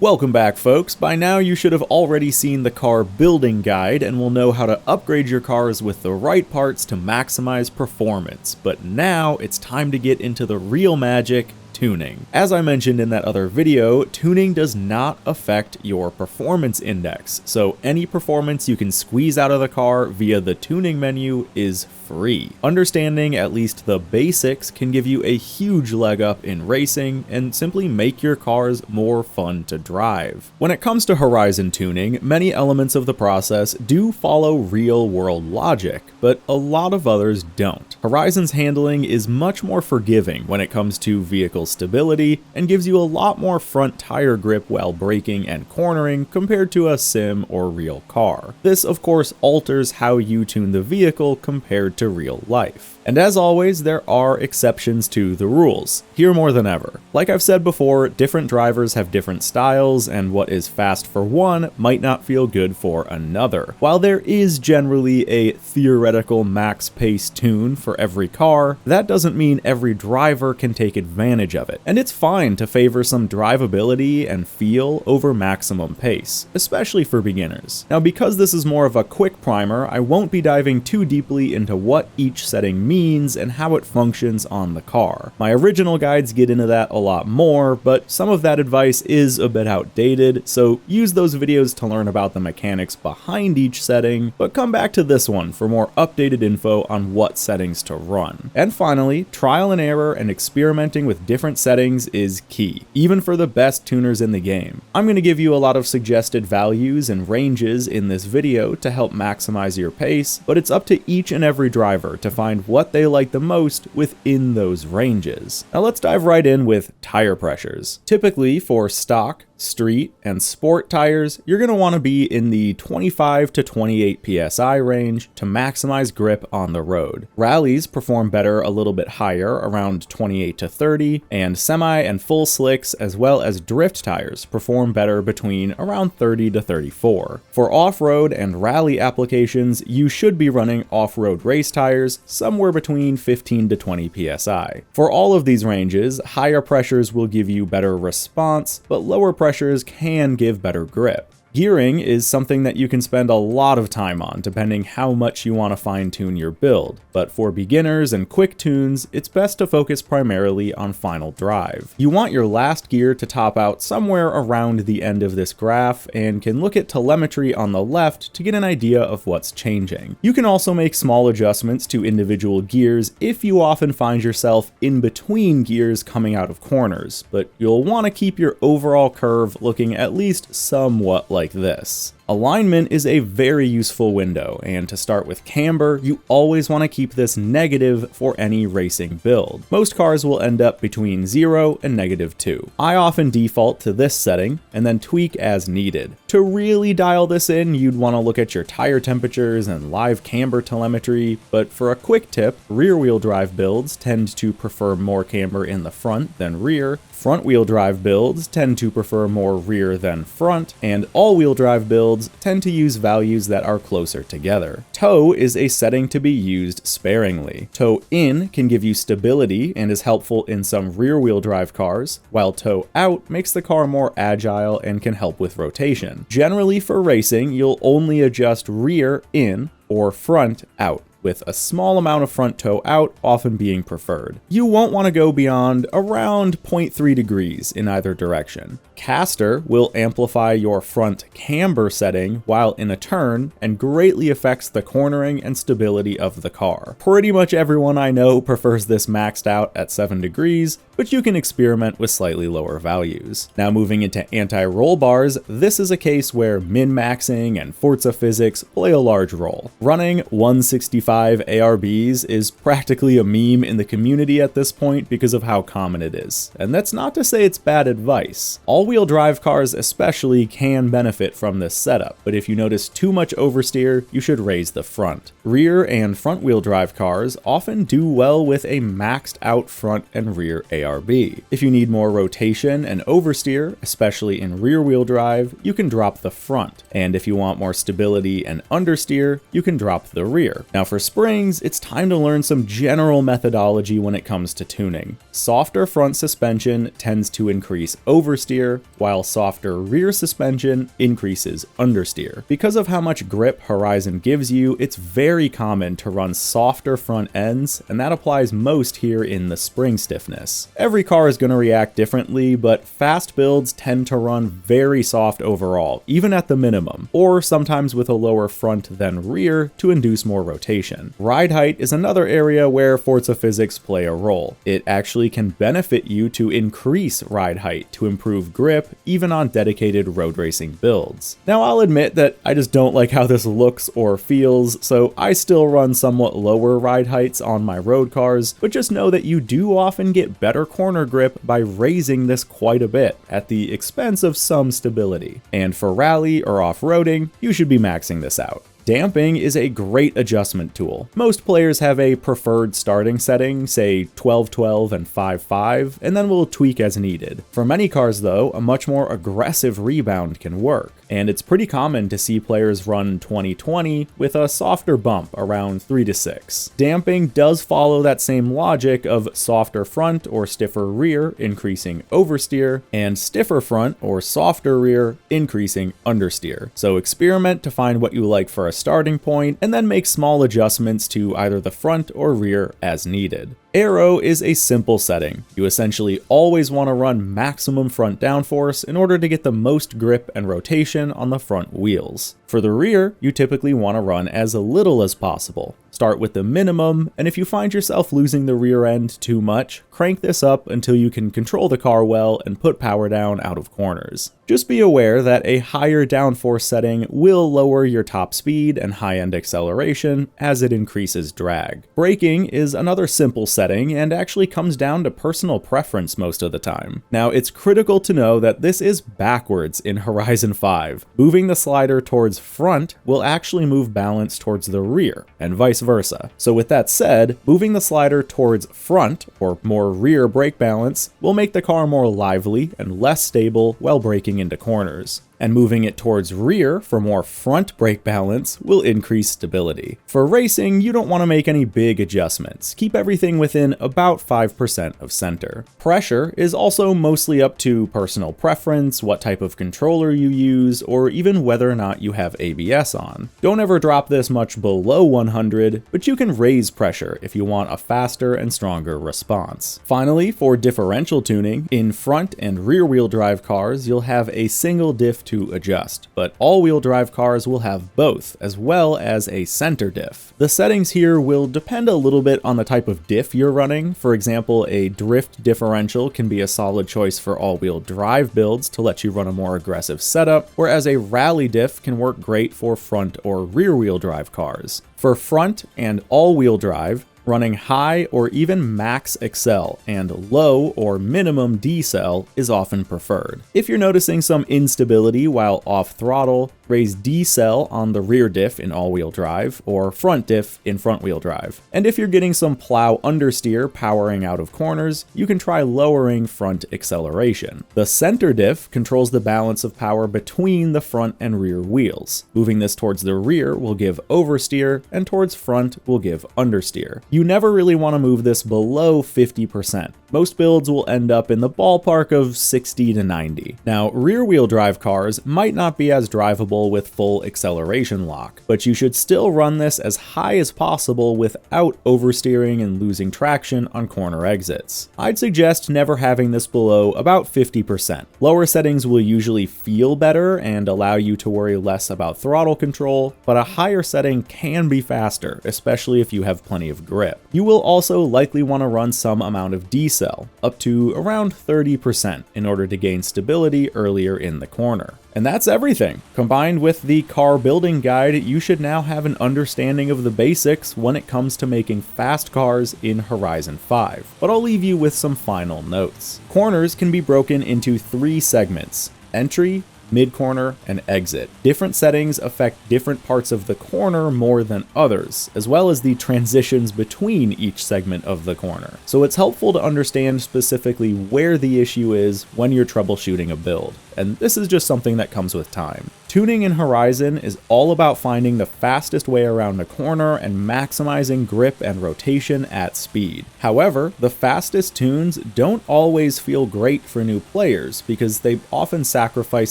Welcome back, folks. By now you should have already seen the car building guide and will know how to upgrade your cars with the right parts to maximize performance. But now it's time to get into the real magic, tuning. As I mentioned in that other video, tuning does not affect your performance index, so any performance you can squeeze out of the car via the tuning menu is free. Understanding at least the basics can give you a huge leg up in racing and simply make your cars more fun to drive. When it comes to Horizon tuning, many elements of the process do follow real-world logic, but a lot of others don't. Horizon's handling is much more forgiving when it comes to vehicle stability and gives you a lot more front tire grip while braking and cornering compared to a sim or real car. This of course alters how you tune the vehicle compared to real life. And as always, there are exceptions to the rules, here more than ever. Like I've said before, different drivers have different styles, and what is fast for one might not feel good for another. While there is generally a theoretical max pace tune for every car, that doesn't mean every driver can take advantage of it. And it's fine to favor some drivability and feel over maximum pace, especially for beginners. Now, because this is more of a quick primer, I won't be diving too deeply into what each setting means and how it functions on the car. My original guides get into that a lot more, but some of that advice is a bit outdated, so use those videos to learn about the mechanics behind each setting, but come back to this one for more updated info on what settings to run. And finally, trial and error and experimenting with different settings is key, even for the best tuners in the game. I'm going to give you a lot of suggested values and ranges in this video to help maximize your pace, but it's up to each and every driver to find what they like the most within those ranges. Now let's dive right in with tire pressures. Typically for stock, street, and sport tires, you're going to want to be in the 25 to 28 psi range to maximize grip on the road. Rallies perform better a little bit higher, around 28 to 30, and semi and full slicks as well as drift tires perform better between around 30 to 34. For off-road and rally applications, you should be running off-road race tires somewhere between 15 to 20 psi. For all of these ranges, higher pressures will give you better response, but lower pressures can give better grip. Gearing is something that you can spend a lot of time on depending how much you want to fine-tune your build, but for beginners and quick tunes, it's best to focus primarily on final drive. You want your last gear to top out somewhere around the end of this graph and can look at telemetry on the left to get an idea of what's changing. You can also make small adjustments to individual gears if you often find yourself in between gears coming out of corners, but you'll want to keep your overall curve looking at least somewhat like this. Alignment is a very useful window, and to start with camber, you always want to keep this negative for any racing build. Most cars will end up between 0 and -2. I often default to this setting and then tweak as needed. To really dial this in, you'd want to look at your tire temperatures and live camber telemetry, but for a quick tip, rear-wheel drive builds tend to prefer more camber in the front than rear, front-wheel drive builds tend to prefer more rear than front, and all-wheel drive builds tend to use values that are closer together. Toe is a setting to be used sparingly. Toe in can give you stability and is helpful in some rear-wheel drive cars, while toe out makes the car more agile and can help with rotation. Generally for racing, you'll only adjust rear in or front out, with a small amount of front toe out often being preferred. You won't want to go beyond around 0.3 degrees in either direction. Caster will amplify your front camber setting while in a turn and greatly affects the cornering and stability of the car. Pretty much everyone I know prefers this maxed out at 7 degrees, but you can experiment with slightly lower values. Now moving into anti-roll bars, this is a case where min-maxing and Forza physics play a large role. Running 165 ARBs is practically a meme in the community at this point because of how common it is. And that's not to say it's bad advice. All-wheel drive cars especially can benefit from this setup, but if you notice too much oversteer, you should raise the front. Rear and front-wheel drive cars often do well with a maxed out front and rear ARB. If you need more rotation and oversteer, especially in rear-wheel drive, you can drop the front. And if you want more stability and understeer, you can drop the rear. Now for springs, it's time to learn some general methodology when it comes to tuning. Softer front suspension tends to increase oversteer, oversteer, while softer rear suspension increases understeer. Because of how much grip Horizon gives you, it's very common to run softer front ends, and that applies most here in the spring stiffness. Every car is going to react differently, but fast builds tend to run very soft overall, even at the minimum, or sometimes with a lower front than rear to induce more rotation. Ride height is another area where Forza physics play a role. It actually can benefit you to increase ride height to improve grip, even on dedicated road racing builds. Now, I'll admit that I just don't like how this looks or feels, so I still run somewhat lower ride heights on my road cars, but just know that you do often get better corner grip by raising this quite a bit, at the expense of some stability. And for rally or off-roading, you should be maxing this out. Damping is a great adjustment tool. Most players have a preferred starting setting, say 12-12 and 5-5, and then will tweak as needed. For many cars though, a much more aggressive rebound can work, and it's pretty common to see players run 20-20 with a softer bump around 3-6. Damping does follow that same logic of softer front or stiffer rear increasing oversteer, and stiffer front or softer rear increasing understeer. So experiment to find what you like for a starting point, and then make small adjustments to either the front or rear as needed. Aero is a simple setting. You essentially always want to run maximum front downforce in order to get the most grip and rotation on the front wheels. For the rear, you typically want to run as little as possible. Start with the minimum, and if you find yourself losing the rear end too much, crank this up until you can control the car well and put power down out of corners. Just be aware that a higher downforce setting will lower your top speed and high-end acceleration as it increases drag. Braking is another simple setting and actually comes down to personal preference most of the time. Now, it's critical to know that this is backwards in Horizon 5. Moving the slider towards front will actually move balance towards the rear, and vice versa. So with that said, moving the slider towards front, or more rear brake balance, will make the car more lively and less stable while braking into corners. And moving it towards rear for more front brake balance will increase stability. For racing, you don't want to make any big adjustments. Keep everything within about 5% of center. Pressure is also mostly up to personal preference, what type of controller you use, or even whether or not you have ABS on. Don't ever drop this much below 100, but you can raise pressure if you want a faster and stronger response. Finally, for differential tuning, in front and rear wheel drive cars, you'll have a single diff to adjust, but all-wheel drive cars will have both, as well as a center diff. The settings here will depend a little bit on the type of diff you're running. For example, a drift differential can be a solid choice for all-wheel drive builds to let you run a more aggressive setup, whereas a rally diff can work great for front or rear-wheel drive cars. For front and all-wheel drive, running high or even max accel and low or minimum decel is often preferred. If you're noticing some instability while off throttle, raise decel on the rear diff in all-wheel drive or front diff in front-wheel drive. And if you're getting some plow understeer powering out of corners, you can try lowering front acceleration. The center diff controls the balance of power between the front and rear wheels. Moving this towards the rear will give oversteer, and towards front will give understeer. You never really want to move this below 50%. Most builds will end up in the ballpark of 60 to 90. Now, rear-wheel drive cars might not be as drivable with full acceleration lock, but you should still run this as high as possible without oversteering and losing traction on corner exits. I'd suggest never having this below about 50%. Lower settings will usually feel better and allow you to worry less about throttle control, but a higher setting can be faster, especially if you have plenty of grip. You will also likely want to run some amount of decel, up to around 30%, in order to gain stability earlier in the corner. And that's everything. Combined with the car building guide, you should now have an understanding of the basics when it comes to making fast cars in Horizon 5. But I'll leave you with some final notes. Corners can be broken into 3 segments: entry, mid-corner, and exit. Different settings affect different parts of the corner more than others, as well as the transitions between each segment of the corner. So it's helpful to understand specifically where the issue is when you're troubleshooting a build, and this is just something that comes with time. Tuning in Horizon is all about finding the fastest way around a corner and maximizing grip and rotation at speed. However, the fastest tunes don't always feel great for new players because they often sacrifice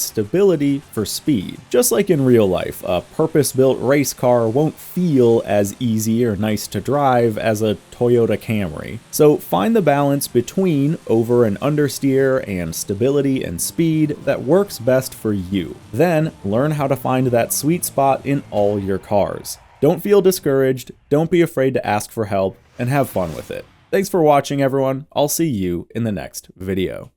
stability for speed. Just like in real life, a purpose-built race car won't feel as easy or nice to drive as a Toyota Camry. So find the balance between over and understeer and stability and speed that works best for you. Then learn how to find that sweet spot in all your cars. Don't feel discouraged, don't be afraid to ask for help, and have fun with it. Thanks for watching, everyone. I'll see you in the next video.